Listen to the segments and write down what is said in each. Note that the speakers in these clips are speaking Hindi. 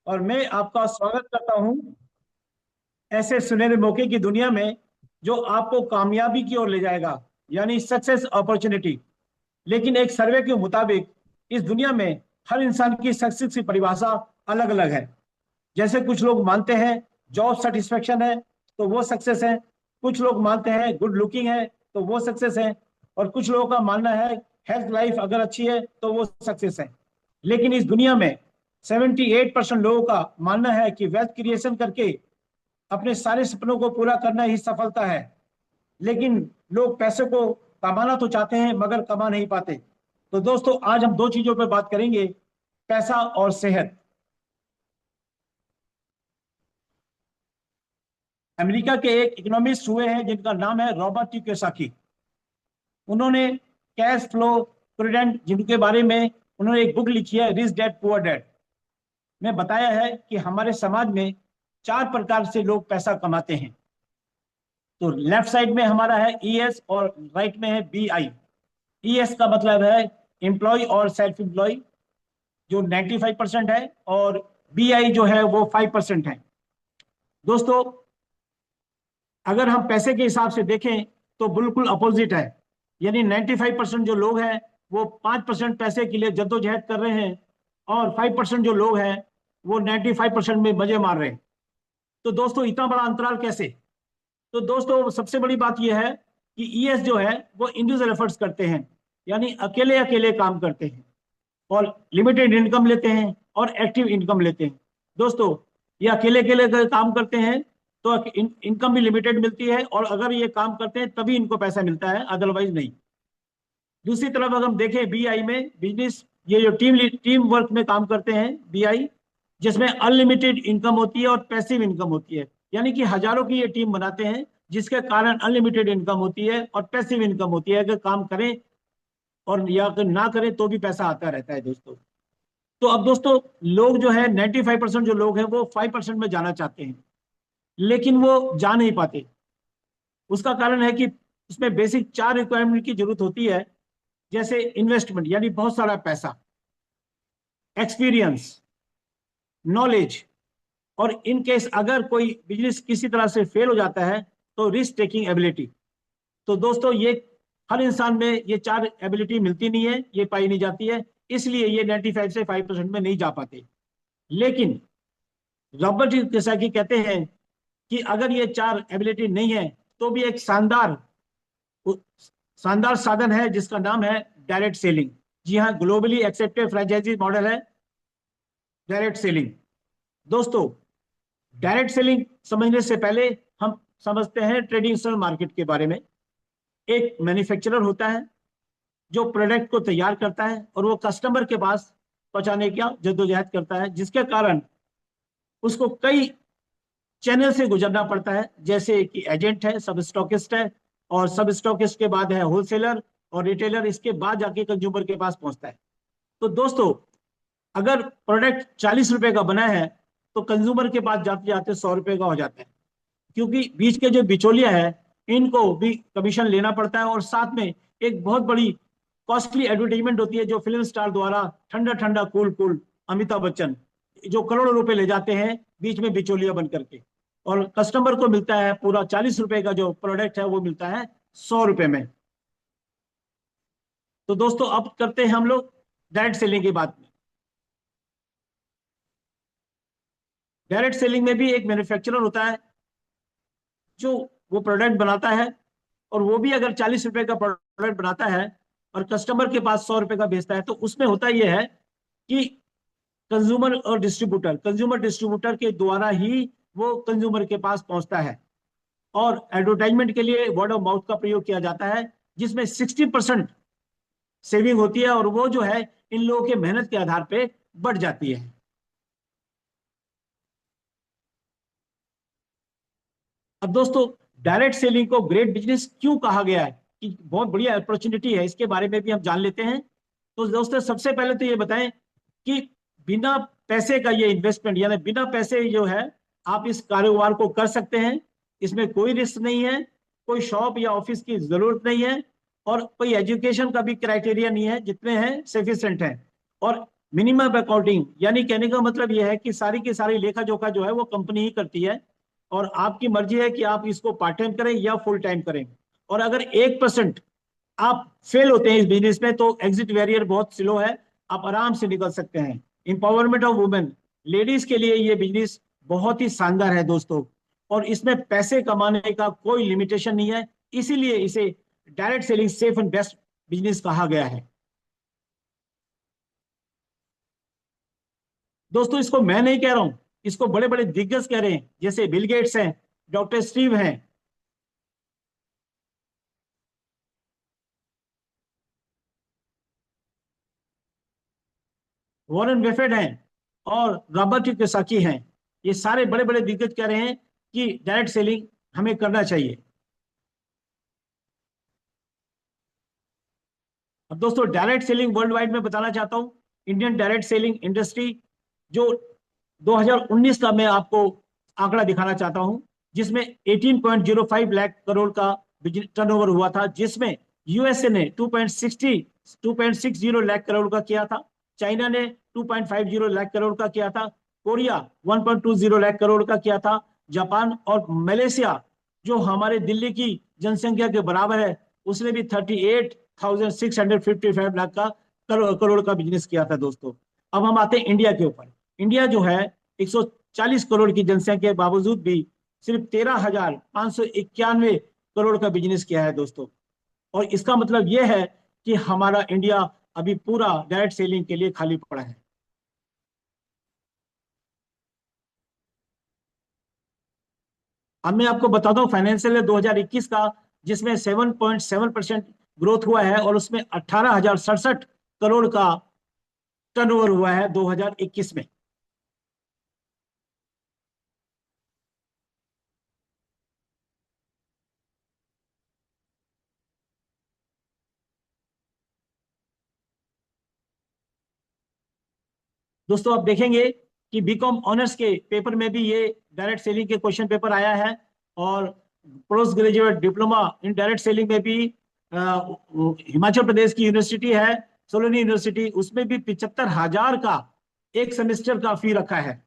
और मैं आपका स्वागत करता हूं ऐसे सुनहरे मौके की दुनिया में जो आपको कामयाबी की ओर ले जाएगा, यानी सक्सेस अपॉर्चुनिटी। लेकिन एक सर्वे के मुताबिक इस दुनिया में हर इंसान की सक्सेस की परिभाषा अलग अलग है। जैसे कुछ लोग मानते हैं जॉब सेटिस्फेक्शन है तो वो सक्सेस है, कुछ लोग मानते हैं गुड लुकिंग है तो वो सक्सेस है, और कुछ लोगों का मानना है हेल्थ लाइफ अगर अच्छी है तो वो सक्सेस है। लेकिन इस दुनिया में 78% लोगों का मानना है कि वेल्थ क्रिएशन करके अपने सारे सपनों को पूरा करना ही सफलता है। लेकिन लोग पैसे को कमाना तो चाहते हैं मगर कमा नहीं पाते। तो दोस्तों, आज हम दो चीजों पर बात करेंगे, पैसा और सेहत। अमेरिका के एक इकोनॉमिस्ट हुए हैं जिनका नाम है रॉबर्ट टी कियोसाकी। उन्होंने कैश फ्लो प्रूडेंट, जिनके बारे में उन्होंने एक बुक लिखी है रिच डैड पुअर डैड, में बताया है कि हमारे समाज में चार प्रकार से लोग पैसा कमाते हैं। तो लेफ्ट साइड में हमारा है ईएस और राइट में है बीआई। ईएस का मतलब है एम्प्लॉय और सेल्फ एम्प्लॉय, जो 95% है, और बीआई जो है वो 5% है। दोस्तों, अगर हम पैसे के हिसाब से देखें तो बिल्कुल अपोजिट है। यानी 95% जो लोग हैं वो 5% पैसे के लिए जद्दोजहद कर रहे हैं, और 5% जो लोग हैं वो 95% में मजे मार रहे हैं। तो दोस्तों, इतना बड़ा अंतराल कैसे? तो दोस्तों, सबसे बड़ी बात यह है कि ईएस जो है वो इंडिविजुअल एफर्ट्स करते हैं, यानी अकेले अकेले काम करते हैं, और लिमिटेड इनकम लेते हैं और एक्टिव इनकम लेते हैं। दोस्तों, ये अकेले अकेले अगर काम करते हैं तो इनकम भी लिमिटेड मिलती है, और अगर ये काम करते हैं तभी इनको पैसा मिलता है, अदरवाइज नहीं। दूसरी तरफ अगर हम देखें बीआई में, बिजनेस, ये जो टीम वर्क में काम करते हैं बीआई, जिसमें अनलिमिटेड इनकम होती है और पैसिव इनकम होती है। यानी कि हजारों की ये टीम बनाते हैं जिसके कारण अनलिमिटेड इनकम होती है और पैसिव इनकम होती है। अगर काम करें और या अगर ना करें तो भी पैसा आता रहता है दोस्तों। तो अब दोस्तों, लोग जो है 95% जो लोग हैं वो 5% में जाना चाहते हैं, लेकिन वो जा नहीं पाते। उसका कारण है कि उसमें बेसिक चार रिक्वायरमेंट की जरूरत होती है, जैसे इन्वेस्टमेंट यानी बहुत सारा पैसा, एक्सपीरियंस, नॉलेज, और इन केस अगर कोई बिजनेस किसी तरह से फेल हो जाता है तो रिस्क टेकिंग एबिलिटी। तो दोस्तों, ये हर इंसान में ये चार एबिलिटी मिलती नहीं है, ये पाई नहीं जाती है, इसलिए ये 95 से 5% में नहीं जा पाते। लेकिन रॉबर्ट कियोसाकी कहते हैं कि अगर ये चार एबिलिटी नहीं है तो भी एक शानदार शानदार साधन है जिसका नाम है डायरेक्ट सेलिंग। जी हाँ, ग्लोबली एक्सेप्टेड फ्रेंचाइजी मॉडल है डायरेक्ट सेलिंग। दोस्तों, डायरेक्ट सेलिंग समझने से पहले हम समझते हैं ट्रेडिशनल मार्केट के बारे में। एक मैन्युफैक्चरर होता है जो प्रोडक्ट को तैयार करता है और वो कस्टमर के पास पहुंचाने का जद्दोजहद करता है, जिसके कारण उसको कई चैनल से गुजरना पड़ता है, जैसे कि एजेंट है, सब स्टॉकिस्ट है, और सब स्टॉकिस्ट के बाद है होलसेलर और रिटेलर, इसके बाद जाके कंज्यूमर के पास पहुंचता है। तो दोस्तों, अगर प्रोडक्ट 40 रुपए का बना है तो कंज्यूमर के पास जाते जाते 100 रुपए का हो जाता है, क्योंकि बीच के जो बिचौलिया है इनको भी कमीशन लेना पड़ता है, और साथ में एक बहुत बड़ी कॉस्टली एडवर्टाइजमेंट होती है जो फिल्म स्टार द्वारा, ठंडा ठंडा कूल कूल अमिताभ बच्चन, जो करोड़ों रुपए ले जाते हैं बीच में बिचौलिया बन करके, और कस्टमर को मिलता है पूरा 40 रुपए का जो प्रोडक्ट है वो मिलता है 100 रुपए में। तो दोस्तों, अब करते हैं हम लोग डायरेक्ट सेलिंग की बात में। डायरेक्ट सेलिंग में भी एक मैन्युफैक्चरर होता है जो वो प्रोडक्ट बनाता है, और वो भी अगर 40 रुपए का प्रोडक्ट बनाता है और कस्टमर के पास 100 रुपए का बेचता है, तो उसमें होता यह है कि कंज्यूमर डिस्ट्रीब्यूटर के द्वारा ही वो कंज्यूमर के पास पहुंचता है, और एडवर्टाइजमेंट के लिए वर्ड ऑफ माउथ का प्रयोग किया जाता है, जिसमें 60% सेविंग होती है, और वो जो है इन लोगों के मेहनत के आधार पे बढ़ जाती है। अब दोस्तों, डायरेक्ट सेलिंग को ग्रेट बिजनेस क्यों कहा गया है, कि बहुत बढ़िया अपॉर्चुनिटी है, इसके बारे में भी हम जान लेते हैं। तो दोस्तों, सबसे पहले तो ये बताएं कि बिना पैसे का ये इन्वेस्टमेंट, यानी बिना पैसे जो है आप इस कारोबार को कर सकते हैं। इसमें कोई रिस्क नहीं है, कोई शॉप या ऑफिस की जरूरत नहीं है, और कोई एजुकेशन का भी क्राइटेरिया नहीं है, जितने हैं सफिशिएंट है। और मिनिमम अकाउंटिंग, यानी कहने का मतलब यह है कि सारी की सारी लेखा जोखा जो है वो कंपनी ही करती है, और आपकी मर्जी है कि आप इसको पार्ट टाइम करें या फुल टाइम करें। और अगर 1% आप फेल होते हैं इस बिजनेस में तो एग्जिट बैरियर बहुत स्लो है, आप आराम से निकल सकते हैं। इंपावरमेंट ऑफ वुमेन, लेडीज के लिए ये बिजनेस बहुत ही शानदार है दोस्तों, और इसमें पैसे कमाने का कोई लिमिटेशन नहीं है, इसीलिए इसे direct selling safe and best business कहा गया है। दोस्तों इसको मैं नहीं कह रहा हूं, इसको बड़े बड़े दिग्गज कह रहे हैं, जैसे बिल गेट्स हैं, डॉक्टर स्टीव हैं, वॉरेन बफेट हैं, और रॉबर्ट कियोसाकी हैं। ये सारे बड़े बड़े दिग्गज कह रहे हैं कि डायरेक्ट सेलिंग हमें करना चाहिए। अब दोस्तों डायरेक्ट सेलिंग वर्ल्ड वाइड में बताना चाहता हूं, इंडियन डायरेक्ट सेलिंग इंडस्ट्री जो 2019 का मैं आपको आंकड़ा दिखाना चाहता हूं, जिसमें 18.05 लाख करोड़ का टर्नओवर हुआ था, जिसमें यूएसए ने 2.60 लाख करोड़ का किया था, चाइना ने 2.50 लाख करोड़ का किया था, कोरिया 1.20 लाख करोड़ का किया था, जापान और मलेशिया जो हमारे दिल्ली की जनसंख्या के बराबर है, उसने भी 38,655 लाख का करोड़ का बिजनेस किया था दोस्तों। अब हम आते हैं इंडिया के ऊपर। इंडिया जो है 140 करोड़ की जनसंख्या के बावजूद भी सिर्फ 13,591 करोड़ का बिजनेस किया है दोस्तों। और इसका मतलब यह है कि हमारा इंडिया अभी पूरा डायरेक्ट सेलिंग के लिए खाली पड़ा है। अब मैं आपको बताता हूँ फाइनेंशियल ईयर 2021 का, जिसमें 7.7% ग्रोथ हुआ है, और उसमें 18,067 करोड़ का टर्नओवर हुआ है 2021 में। दोस्तों आप देखेंगे कि बीकॉम ऑनर्स के पेपर में भी ये डायरेक्ट सेलिंग के क्वेश्चन पेपर आया है, और post graduate diploma in direct selling में भी हिमाचल प्रदेश की यूनिवर्सिटी है, सोलोनी यूनिवर्सिटी, उसमें भी 75,000 का एक सेमेस्टर का फी रखा है।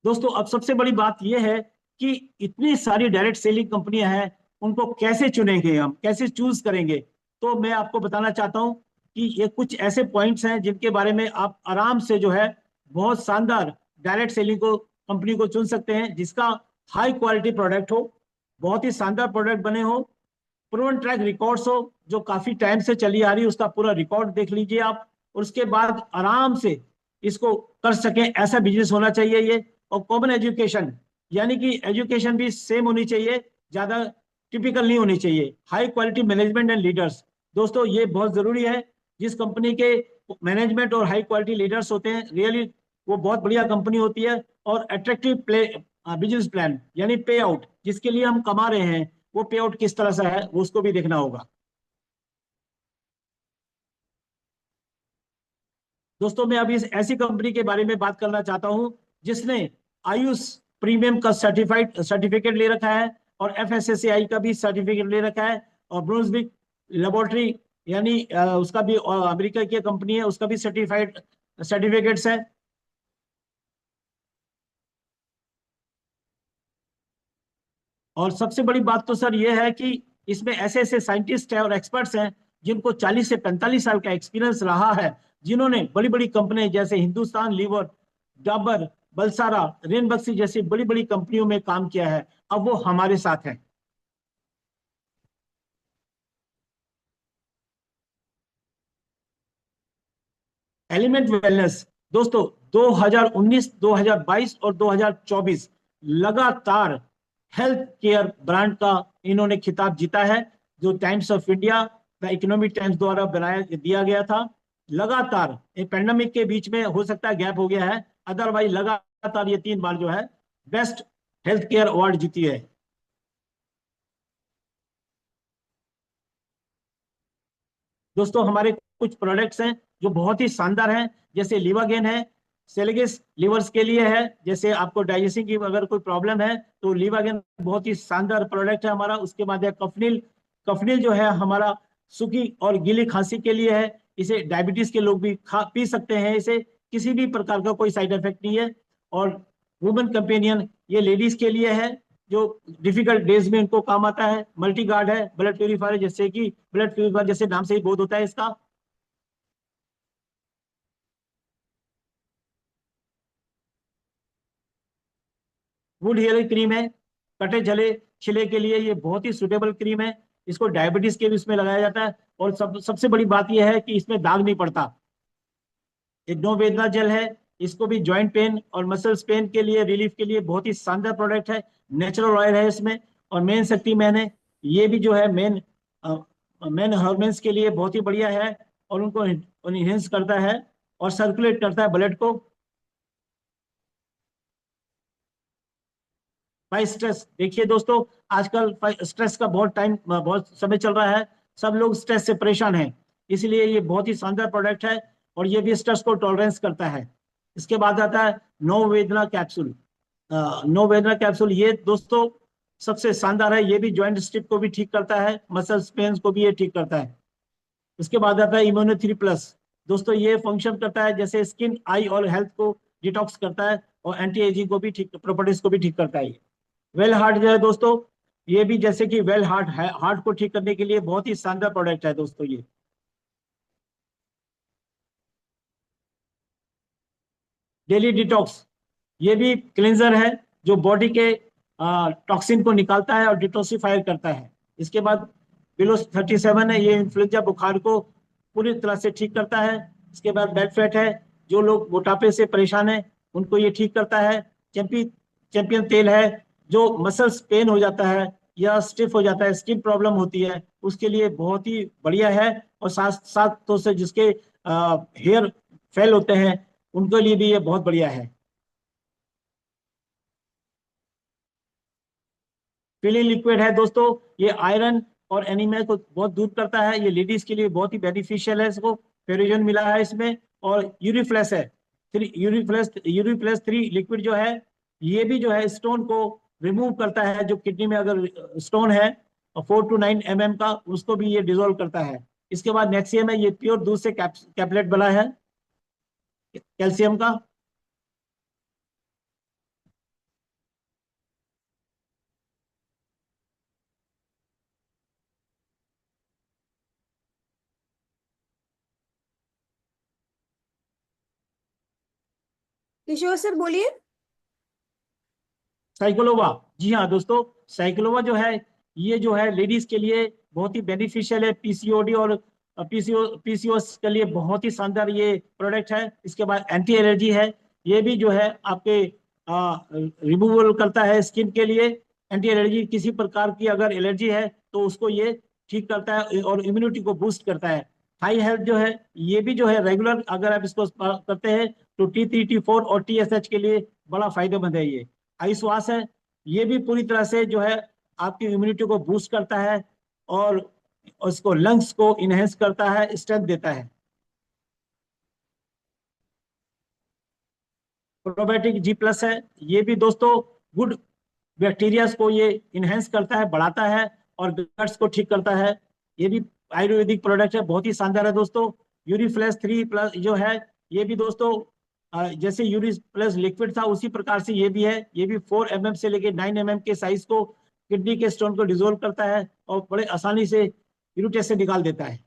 दोस्तों अब सबसे बड़ी बात यह है कि इतनी सारी डायरेक्ट सेलिंग कंपनियां हैं, उनको कैसे चुनेंगे, हम कैसे चूज करेंगे। तो मैं आपको बताना चाहता हूं कि ये कुछ ऐसे पॉइंट्स हैं जिनके बारे में आप आराम से जो है बहुत शानदार डायरेक्ट सेलिंग को कंपनी को चुन सकते हैं, जिसका हाई क्वालिटी प्रोडक्ट हो, बहुत ही शानदार प्रोडक्ट बने हो, प्रूवन ट्रैक रिकॉर्ड्स हो, जो काफी टाइम से चली आ रही है उसका पूरा रिकॉर्ड देख लीजिए आप, और उसके बाद आराम से इसको कर सकें, ऐसा बिजनेस होना चाहिए ये। और कॉमन एजुकेशन, यानी कि एजुकेशन भी सेम होनी चाहिए, ज्यादा टिपिकल नहीं होनी चाहिए। High quality management and leaders, दोस्तों ये बहुत जरूरी है। जिस कंपनी के मैनेजमेंट और हाई क्वालिटी लीडर्स होते हैं, रियली वो बहुत बढ़िया कंपनी होती है। और अट्रैक्टिव प्ले बिजनेस प्लान, यानी पे आउट, जिसके लिए हम कमा रहे हैं वो पे आउट किस तरह से है वो उसको भी देखना होगा। दोस्तों मैं अभी इस ऐसी कंपनी के बारे में बात करना चाहता हूं जिसने आयुष प्रीमियम का सर्टिफिकेट ले रखा है, और एफएसएसएआई का भी सर्टिफिकेट ले रखा है, और ब्रूंसविक लेबोरेटरी, यानी उसका भी अमेरिका की कंपनी है, उसका भी सर्टिफाइड सर्टिफिकेट्स है। और सबसे बड़ी बात तो सर ये है कि इसमें ऐसे ऐसे साइंटिस्ट हैं और एक्सपर्ट्स हैं जिनको 40 से 45 साल का एक्सपीरियंस रहा है, जिन्होंने बड़ी बड़ी कंपनी जैसे हिंदुस्तान लीवर, डाबर, बलसारा, रेन बक्सी जैसी बड़ी बड़ी कंपनियों में काम किया है, अब वो हमारे साथ हैं। एलिमेंट वेलनेस, दोस्तों 2019, 2022 और 2024 लगातार हेल्थ केयर ब्रांड का इन्होंने खिताब जीता है, जो times of India, the economic times द्वारा बनाया दिया गया था। लगातार पेंडेमिक के बीच में हो सकता है गैप हो गया है, अदरवाइज लगातार ये 3 बार जो है बेस्ट हेल्थ केयर अवार्ड जीती है। दोस्तों हमारे कुछ प्रोडक्ट्स हैं जो बहुत ही शानदार हैं, जैसे लीवागेन है, सेलेगिस लीवर्स के लिए है, जैसे आपको डाइजेशन की अगर कोई प्रॉब्लम है तो लीवागेन बहुत ही शानदार प्रोडक्ट है हमारा। उसके बाद है कफनील, कफनील जो है हमारा सूखी और गीली खांसी के लिए है। इसे डायबिटीज के लोग भी खा पी सकते हैं। इसे किसी भी प्रकार का कोई साइड इफेक्ट नहीं है। और वुमेन कंपेनियन ये लेडीज के लिए है, जो डिफिकल्ट डेज में उनको काम आता है। मल्टी गार्ड है, ब्लड प्यूरिफायर, जैसे कि ब्लड प्यूरिफायर जैसे नाम से ही बोध होता है इसका। वुड हेयर क्रीम है, कटे जले छिले के लिए ये बहुत ही सुटेबल क्रीम है। इसको डायबिटीज के भी इसमें लगाया जाता है। और सबसे बड़ी बात यह है कि इसमें दाग नहीं पड़ता। एक नो वेदना जेल है, इसको भी जॉइंट पेन और मसल्स पेन के लिए, रिलीफ के लिए बहुत ही शानदार प्रोडक्ट है। नेचुरल ऑयल है इसमें। और मेन शक्ति मैन है, ये भी जो है मेन हॉर्मोन्स के लिए बहुत ही बढ़िया है। और उनको इनहेंस करता है और सर्कुलेट करता है ब्लड को। भाई स्ट्रेस, देखिए दोस्तों, आजकल स्ट्रेस का बहुत समय चल रहा है। सब लोग स्ट्रेस से परेशान हैं। इसलिए ये बहुत ही शानदार प्रोडक्ट है। और ये भी स्ट्रेस को टॉलरेंस करता है। इसके बाद आता है नो वेदना कैप्सूल। नो वेदना कैप्सूल ये दोस्तों सबसे शानदार है। ये भी जॉइंट स्टिफ को भी ठीक करता है, मसल्स पेन को भी ये ठीक करता है। इसके बाद आता है इम्यूनो 3 प्लस। दोस्तों ये फंक्शन करता है जैसे स्किन, आई और हेल्थ को डिटॉक्स करता है। और एंटी एजिंग को भी ठीक, प्रॉपर्टीज को भी ठीक करता है। वेल हार्ट जो है दोस्तों, ये भी जैसे कि वेल हार्ट है, हार्ट को ठीक करने के लिए बहुत ही शानदार प्रोडक्ट है दोस्तों ये। डेली डिटॉक्स, ये भी क्लींजर है, जो बॉडी के टॉक्सिन को निकालता है और डिटॉक्सिफायर करता है। इसके बाद बिलो 37 है, ये इन्फ्लुएंजा बुखार को पूरी तरह से ठीक करता है। इसके बाद बेड फैट है, जो लोग मोटापे से परेशान है उनको ये ठीक करता है। चैंपियन तेल है, जो मसल्स पेन हो जाता है या स्टिफ हो जाता है, स्किन प्रॉब्लम होती है, उसके लिए बहुत ही बढ़िया है। और साथ साथ तो से जिसके हेयर फेल होते हैं उनके लिए भी ये बहुत बढ़िया है। फीलिंग लिक्विड है दोस्तों, ये आयरन और एनीमिया को बहुत दूर करता है। ये लेडीज के लिए बहुत ही बेनिफिशियल है। इसको फेरोजन मिला है इसमें। और यूरिफ्लेस है, यूरिफ्लेस 3 लिक्विड जो है, ये भी जो है स्टोन को रिमूव करता है। जो किडनी में अगर स्टोन है 4 to 9 mm का, उसको भी ये डिजोल्व करता है। इसके बाद नेक्सियम है, ये प्योर दूध से कैप्लेट बना है कैल्शियम का। किशोर सर बोलिए। साइक्लोवा, जी हाँ दोस्तों, साइक्लोवा जो है, ये जो है लेडीज के लिए बहुत ही बेनिफिशियल है। पीसीओडी और पीसीओएस के लिए बहुत ही शानदार ये प्रोडक्ट है। इसके बाद एंटी एलर्जी है, ये भी जो है आपके रिमूवल करता है स्किन के लिए। एंटी एलर्जी, किसी प्रकार की अगर एलर्जी है तो उसको ये ठीक करता है और इम्यूनिटी को बूस्ट करता है। हाई हेल्थ जो है, ये भी जो है रेगुलर अगर आप इसको करते हैं तो T3 T4 और TSH के लिए बड़ा फायदेमंद है ये। आइसवास है, ये भी पूरी तरह से जो है आपकी इम्यूनिटी को बूस्ट करता है और उसको लंग्स को इनहेंस करता है, स्ट्रेंथ देता है। प्रोबायोटिक G+ है, ये भी दोस्तों गुड बैक्टीरियाज को ये इनहेंस करता है, बढ़ाता है और गट्स को ठीक करता है। ये भी आयुर्वेदिक प्रोडक्ट है, बहुत ही शानदार है दोस्तों। यूरिफ्लेस 3 प्लस जो है, ये भी दोस्तों जैसे यूरिफ्लेस लिक्विड था उसी प्रकार से ये भी है। ये भी 4 mm से लेके 9 mm के साइज को, किडनी के स्टोन को डिजोल्व करता है और बड़े आसानी से इरिटेशन निकाल देता है।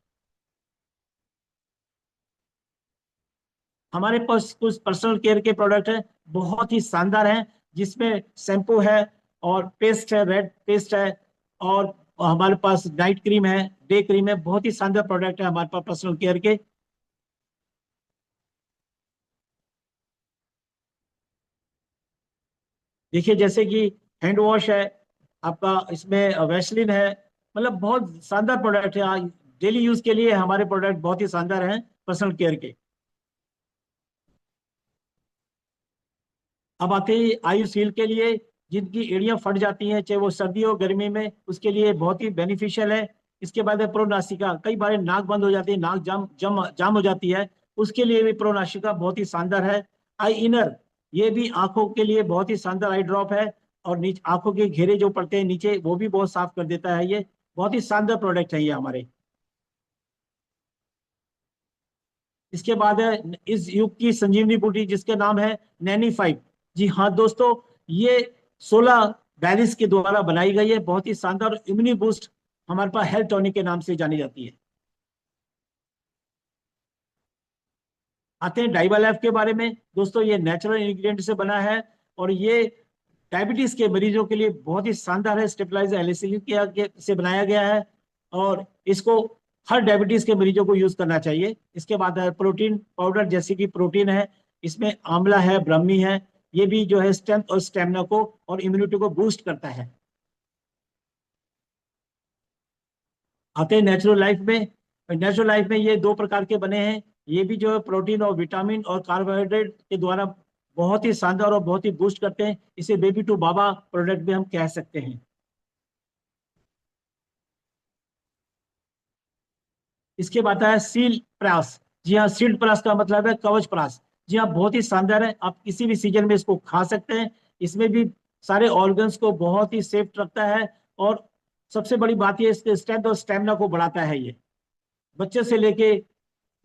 हमारे पास कुछ पर्सनल केयर के प्रोडक्ट हैं, बहुत ही शानदार हैं, जिसमें शैम्पू है और पेस्ट है, रेड पेस्ट है। और हमारे पास नाइट क्रीम है, डे क्रीम है, बहुत ही शानदार प्रोडक्ट है हमारे पास पर्सनल केयर के। देखिए जैसे कि हैंड वॉश है आपका, इसमें वैसलीन है, मतलब बहुत शानदार प्रोडक्ट है। डेली यूज के लिए हमारे प्रोडक्ट बहुत ही शानदार हैं पर्सनल केयर के। अब आते हैं आयु सील के लिए, जिनकी एड़ियां फट जाती हैं चाहे वो सर्दी हो गर्मी में, उसके लिए बहुत ही बेनिफिशियल है। इसके बाद है प्रोनासिका, कई बार नाक बंद हो जाती है, नाक जाम जाम जाम हो जाती है, उसके लिए भी प्रोनासिका बहुत ही शानदार है। आई इनर, ये भी आंखों के लिए बहुत ही शानदार आई ड्रॉप है। और नीचे आंखों के घेरे जो पड़ते हैं नीचे, वो भी बहुत साफ कर देता है। ये बहुत ही शानदार प्रोडक्ट है ये हमारे। इसके बाद है इस युग की संजीवनी बूटी जिसका नाम है नैनी 5। जी हाँ दोस्तों, ये 16 बैरिस के द्वारा बनाई गई है, बहुत ही शानदार इम्यूनी बूस्ट हमारे पास हेल्थ टॉनिक के नाम से जानी जाती है। आते हैं डाइबा लाइफ के बारे में दोस्तों। ये नेचुरल इंग्रेडिएंट से बना है और ये डायबिटीज के मरीजों के लिए बहुत ही शानदार है। स्टेबलाइजर एलिसिलिन से बनाया गया है और इसको हर डायबिटीज के मरीजों को यूज करना चाहिए। इसके बाद है प्रोटीन पाउडर, जैसे कि प्रोटीन है, इसमें आंवला है, ब्राह्मी है। ये भी जो है स्ट्रेंथ और स्टेमिना को और इम्यूनिटी को बूस्ट करता है। आते हैं नेचुरल लाइफ में। नेचुरल लाइफ में ये दो प्रकार के बने हैं। ये भी जो है प्रोटीन और विटामिन और कार्बोहाइड्रेट के द्वारा बहुत ही शानदार और बहुत ही बूस्ट करते हैं। इसे बेबी टू बाबा प्रोडक्ट भी हम कह सकते हैं। इसके बाद है सील प्रास। जी हाँ, सील्ड प्रास का मतलब है कवच प्रास। जी हाँ, बहुत ही शानदार है, आप किसी भी सीजन में इसको खा सकते हैं। इसमें भी सारे ऑर्गन्स को बहुत ही सेफ रखता है और सबसे बड़ी बात ये इसके स्ट्रेंथ और स्टेमिना को बढ़ाता है। ये बच्चे से लेके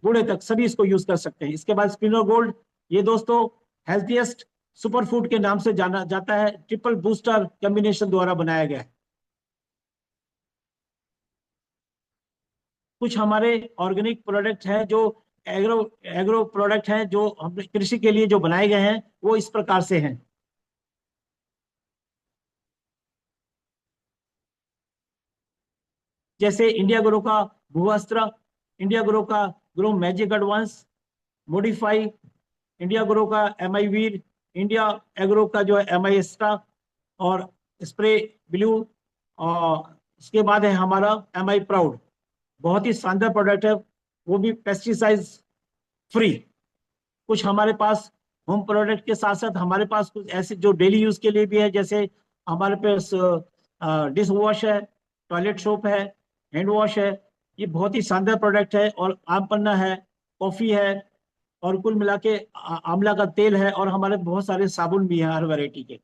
बूढ़े तक सभी इसको यूज कर सकते हैं। इसके बाद स्पिनो गोल्ड, ये दोस्तों हेल्थीएस्ट सुपर फूड के नाम से जाना जाता है। ट्रिपल बूस्टर कॉम्बिनेशन द्वारा बनाया गया है। कुछ हमारे ऑर्गेनिक प्रोडक्ट हैं जो एग्रो एग्रो प्रोडक्ट हैं जो हम कृषि के लिए जो बनाए गए हैं, वो इस प्रकार से हैं। जैसे इंडिया ग्रो का भूवस्त्र, इंडिया ग्रो का grow magic advance, modify, India grow का एम आई वीर, इंडिया एग्रो का जो है एम आई एक्स्ट्रा और स्प्रे ब्लू। और इसके बाद है हमारा एम आई प्राउड, बहुत ही शानदार प्रोडक्ट है, वो भी पेस्टिसाइड फ्री। कुछ हमारे पास होम प्रोडक्ट के साथ साथ हमारे पास कुछ ऐसे जो डेली यूज के लिए भी है। जैसे हमारे पास डिश वॉश है, टॉयलेट सोप है, हैंड वॉश है। ये बहुत ही शानदार प्रोडक्ट है। और आम पन्ना है, कॉफी है और कुल मिला के आंवला का तेल है और हमारे बहुत सारे साबुन भी हैं हर वैरायटी के।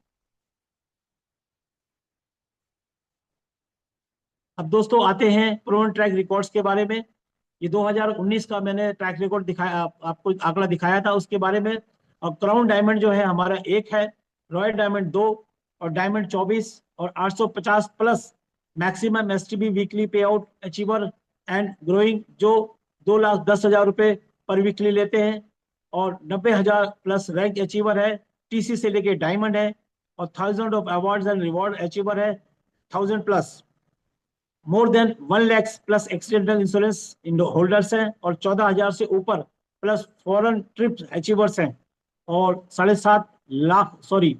अब दोस्तों आते हैं प्रोवन ट्रैक रिकॉर्ड्स के बारे में। ये 2019 का मैंने ट्रैक रिकॉर्ड दिखाया, आपको आंकड़ा दिखाया था उसके बारे में। और क्राउन डायमंड जो है हमारा एक है, रॉयल डायमंड दो और डायमंड 24 और 850 plus maximum STB weekly pay out achiever and growing जो 2,10,000 रुपये पर वीकली लेते हैं। और 90,000 प्लस रैंक अचीवर है, टीसी से लेके डायमंड है। और 1000 of awards and reward achiever है, 1000 plus. More than 1 lakh plus accidental insurance in holders हैं और 14,000 से ऊपर प्लस फॉरेन ट्रिप अचीवर्स हैं। और 7.5 लाख, सॉरी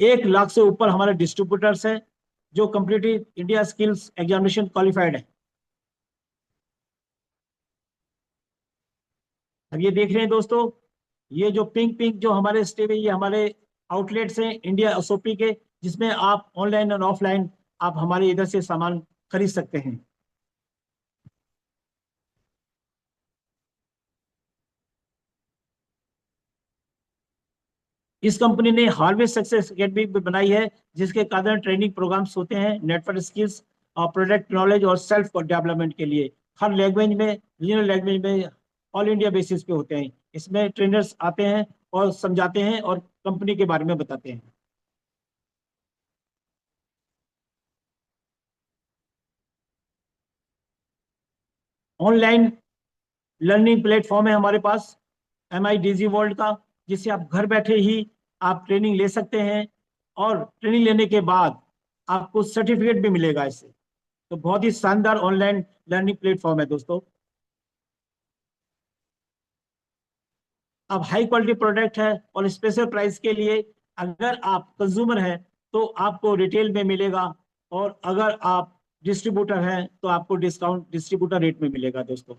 1 लाख से ऊपर हमारे डिस्ट्रीब्यूटर्स हैं जो completely India skills examination qualified है। अब ये देख रहे हैं दोस्तों, ये जो पिंक पिंक जो हमारे स्टेप है, ये हमारे आउटलेट्स हैं इंडिया एसओपी के, जिसमें आप ऑनलाइन और ऑफलाइन आप हमारे इधर से सामान खरीद सकते हैं। इस कंपनी ने हार्वेस्ट सक्सेस एकेडमी भी बनाई है, जिसके कारण ट्रेनिंग प्रोग्राम्स होते हैं नेटवर्क स्किल्स और प्रोडक्ट नॉलेज और सेल्फ डेवलपमेंट के लिए। हर लैंग्वेज में, रीजनल लैंग्वेज में, ऑल इंडिया बेसिस पे होते हैं। इसमें ट्रेनर्स आते हैं और समझाते हैं और कंपनी के बारे में बताते हैं। ऑनलाइन लर्निंग प्लेटफॉर्म है हमारे पास एम आई डीजी वर्ल्ड का, जिससे आप घर बैठे ही आप ट्रेनिंग ले सकते हैं। और ट्रेनिंग लेने के बाद आपको सर्टिफिकेट भी मिलेगा इससे। तो बहुत ही शानदार ऑनलाइन लर्निंग प्लेटफॉर्म है दोस्तों। अब हाई क्वालिटी प्रोडक्ट है और स्पेशल प्राइस के लिए अगर आप कंज्यूमर हैं तो आपको रिटेल में मिलेगा, और अगर आप डिस्ट्रीब्यूटर हैं तो आपको डिस्काउंट डिस्ट्रीब्यूटर रेट में मिलेगा दोस्तों।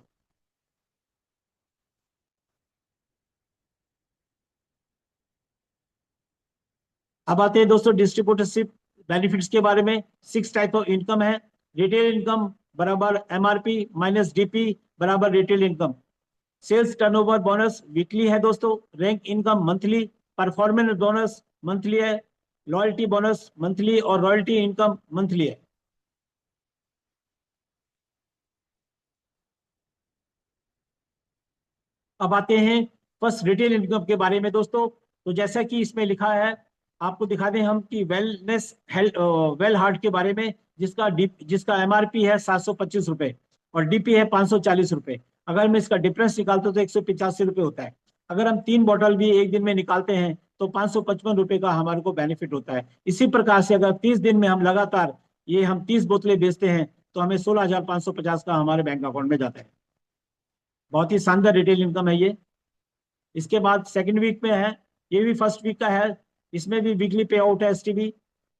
अब आते हैं दोस्तों डिस्ट्रीब्यूटरशिप बेनिफिट्स के बारे में। 6 टाइप ऑफ इनकम है। रिटेल इनकम बराबर एमआरपी माइनस डीपी बराबर retail income. Sales turnover bonus weekly है दोस्तों। Rank income monthly. Performance bonus monthly है। लॉयल्टी बोनस मंथली और रॉयल्टी इनकम मंथली है। अब आते हैं फर्स्ट रिटेल इनकम के बारे में दोस्तों। तो जैसा कि इसमें लिखा है, आपको दिखा दें हम कि वेलनेस हेल्थ वेल हार्ट के बारे में, जिसका एमआरपी है 725 रुपए और डीपी है 540 रुपए। अगर मैं इसका डिफरेंस निकालता हूं तो 185 रुपए होता है। अगर हम 3 बोतल भी एक दिन में निकालते हैं तो 555 रुपए का हमारे को बेनिफिट होता है। इसी प्रकार से अगर 30 दिन में हम लगातार ये हम 30 बोतलें बेचते हैं तो हमें 16,550 का हमारे बैंक अकाउंट में जाता है। बहुत ही शानदार रिटेल इनकम है ये। इसके बाद सेकंड वीक में है, ये भी फर्स्ट वीक का है। इसमें भी वीकली पे आउट है एसटीबी।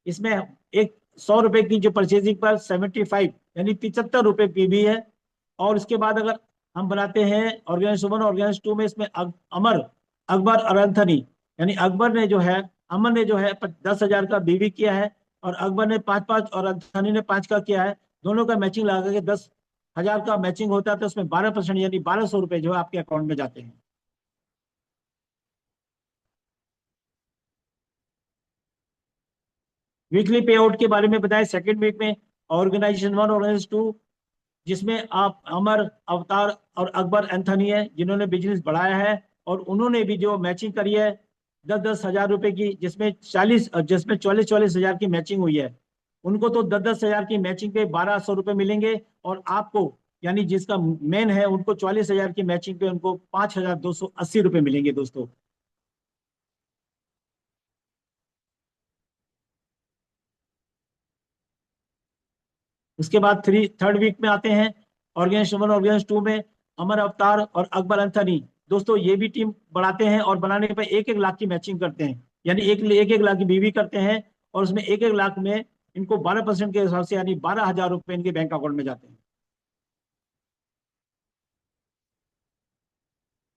इसमें एक 100 रुपए की जो परचेजिंग पर 75 यानी 75 रुपए पीबी है। और इसके बाद अगर हम बनाते हैं ऑर्गेनाइज 1 ऑर्गेनाइज 2 में, इसमें अमर, अकबर और एंथनी, यानी अकबर ने जो है, अमर ने जो है 10,000 का बीवी किया है और अकबर ने 5-5 और एंथनी ने 5 का किया है। दोनों का मैचिंग लगा के 10,000 का मैचिंग होता है, तो उसमें 12% यानी 1,200 रुपए जो है आपके अकाउंट में जाते हैं। वीकली पे आउट के बारे में बताएं सेकेंड वीक में, ऑर्गेनाइजेशन 1 ऑर्गेनाइजेशन 2, जिसमें आप अमर, अवतार और अकबर एंथनी है जिन्होंने बिजनेस बढ़ाया है। और उन्होंने भी जो मैचिंग करी है 10-10 हजार रुपए की, जिसमें 44-44 हजार की मैचिंग हुई है, उनको तो 10-10 हजार की मैचिंग पे 1,200 रुपए मिलेंगे। और आपको, यानी जिसका मेन है, उनको 44 हजार की मैचिंग पे उनको 5,280 रुपए मिलेंगे दोस्तों। उसके बाद थर्ड वीक में आते हैं, ऑर्गेनाइजेशन 1 ऑर्गेनाइजेशन 2 में अमर, अवतार और अकबर एंथनी। दोस्तों ये भी टीम बढ़ाते हैं और बनाने पर 1-1 लाख की मैचिंग करते हैं, यानी एक एक एक लाख की बीवी करते हैं। और उसमें 1-1 लाख में इनको 12% के हिसाब से यानी 12,000 रुपए इनके बैंक अकाउंट में जाते हैं।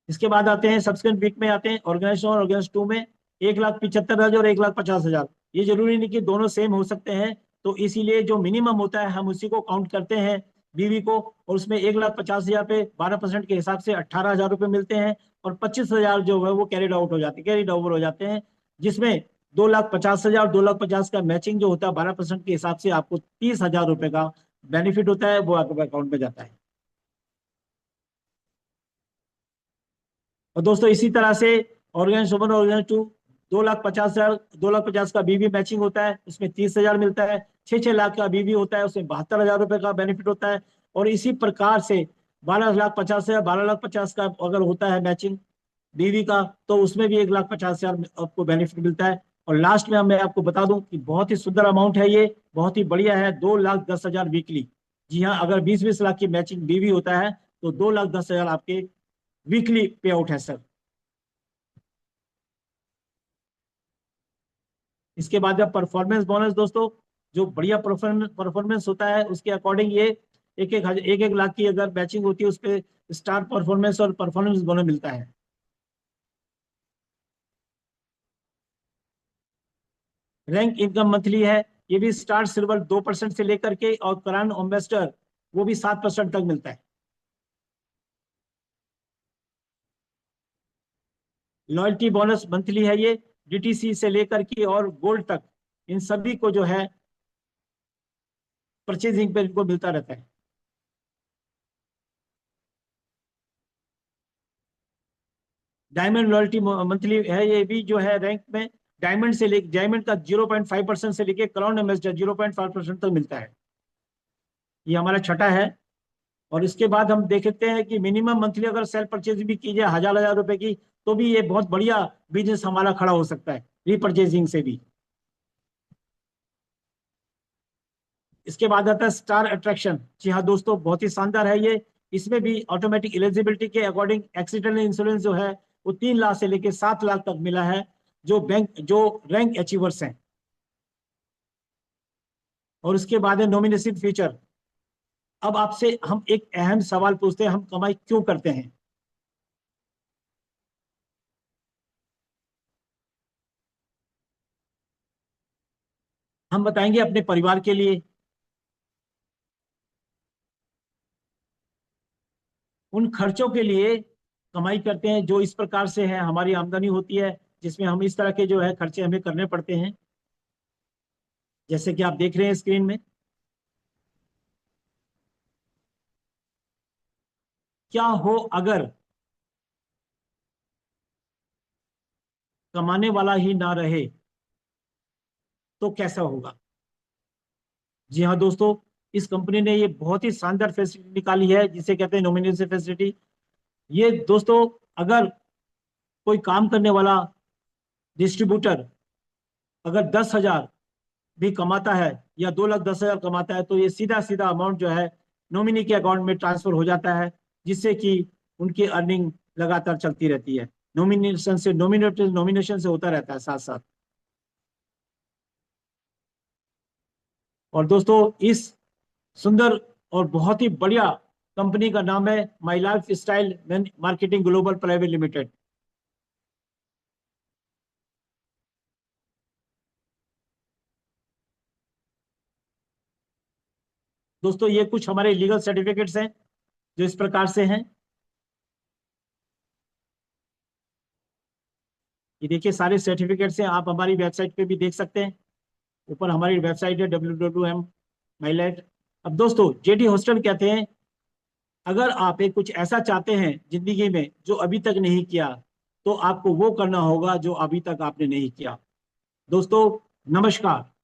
इसके बाद आते हैं सब्सिक्वेंट वीक में, आते हैं ऑर्गेनाइजेशन और ऑर्गेनाइजेशन 2 में 1,75,000 और 1,50,000। ये जरूरी नहीं कि दोनों सेम हो सकते हैं, तो इसीलिए जो मिनिमम होता है हम उसी को काउंट करते हैं, बीवी को। और उसमें 1,50,000 पे 12% के हिसाब से 18,000 रुपये मिलते हैं। और 25,000 जो है वो कैरिड आउट हो जाते हैं, कैरिड ओवर हो जाते हैं, जिसमें 2,50,000, 2,50,000 का मैचिंग जो होता है 12% के हिसाब से आपको 30,000 रुपये का बेनिफिट होता है, वो आपके अकाउंट में जाता है। और दोस्तों इसी तरह से ऑर्गेनाइज 1 ऑर्गेनाइज 2, 2,50,000, 2,50,000 का बीबी मैचिंग होता है, उसमें 30,000 मिलता है। 6-6 लाख का बीबी होता है, उसमें 72,000 रुपए का बेनिफिट होता है। और इसी प्रकार से 12,50,000, 12,50,000 का अगर होता है मैचिंग बीवी का, तो उसमें भी 1,50,000 आपको बेनिफिट मिलता है। और लास्ट में मैं आपको बता दूं कि बहुत ही सुंदर अमाउंट है ये, बहुत ही बढ़िया है, 2,10,000 वीकली। जी हाँ, अगर 20-20 लाख की मैचिंग बीवी होता है तो 2,10,000 आपके वीकली पे आउट है सर। इसके बाद अब परफॉर्मेंस बोनस दोस्तों, जो बढ़िया परफॉर्मेंस होता है उसके अकॉर्डिंग ये एक एक लाख की अगर मैचिंग होती है उस पर स्टार परफॉर्मेंस और परफॉर्मेंस बोनस मिलता है। रैंक इनकम मंथली है, ये भी स्टार सिल्वर 2% से लेकर के और करंट एम्बेसडर वो भी 7% तक मिलता है। लॉयल्टी बोनस मंथली है ये, डीटीसी से लेकर के और गोल्ड तक, इन सभी को जो है परचेजिंग पे इनको मिलता रहता है। डायमंड लॉयल्टी मंथली है, ये भी जो है रैंक में डायमंड का 0.5% से लेके क्राउन एम्बेसडर 0.5% तक मिलता है। ये हमारा छठा है। और इसके बाद हम देखते हैं कि मिनिमम मंथली अगर सेल परचेज भी की जाए 1,000 रुपए की, तो भी ये बहुत बढ़िया बिजनेस हमारा खड़ा हो सकता है रीपरचेजिंग से भी। इसके बाद आता है स्टार अट्रैक्शन। जी हाँ दोस्तों, बहुत ही शानदार है ये। इसमें भी ऑटोमेटिक एलिजिबिलिटी के अकॉर्डिंग एक्सीडेंटल इंश्योरेंस जो है वो 3 लाख से लेकर 7 लाख तक मिला है, जो रैंक अचीवर्स हैं। और उसके बाद है नॉमिनेशन फीचर। अब आपसे हम एक अहम सवाल पूछते हैं, हम कमाई क्यों करते हैं? हम बताएंगे अपने परिवार के लिए, उन खर्चों के लिए कमाई करते हैं जो इस प्रकार से है, हमारी आमदनी होती है जिसमें हम इस तरह के जो है खर्चे हमें करने पड़ते हैं, जैसे कि आप देख रहे हैं स्क्रीन में। क्या हो अगर कमाने वाला ही ना रहे तो कैसा होगा। जी हाँ दोस्तों, इस कंपनी ने ये बहुत ही शानदार फैसिलिटी निकाली है जिसे कहते हैं नॉमिनेशन फैसिलिटी। ये दोस्तों, अगर कोई काम करने वाला डिस्ट्रीब्यूटर अगर 10,000 भी कमाता है या 2,10,000 कमाता है, तो ये सीधा सीधा अमाउंट जो है नॉमिनी के अकाउंट में ट्रांसफर हो जाता है, जिससे कि उनकी अर्निंग लगातार चलती रहती है। नॉमिनेशन से होता रहता है साथ साथ। और दोस्तों, इस सुंदर और बहुत ही बढ़िया कंपनी का नाम है my life style marketing global private limited. दोस्तों, ये कुछ हमारे लीगल सर्टिफिकेट्स हैं जो इस प्रकार से हैं। ये देखिए, सारे सर्टिफिकेट्स हैं, आप हमारी वेबसाइट पे भी देख सकते हैं। ऊपर हमारी वेबसाइट है www.mylife। अब दोस्तों, जेडी हॉस्टल कहते हैं, अगर आप एक कुछ ऐसा चाहते हैं जिंदगी में जो अभी तक नहीं किया, तो आपको वो करना होगा जो अभी तक आपने नहीं किया। दोस्तों, नमस्कार।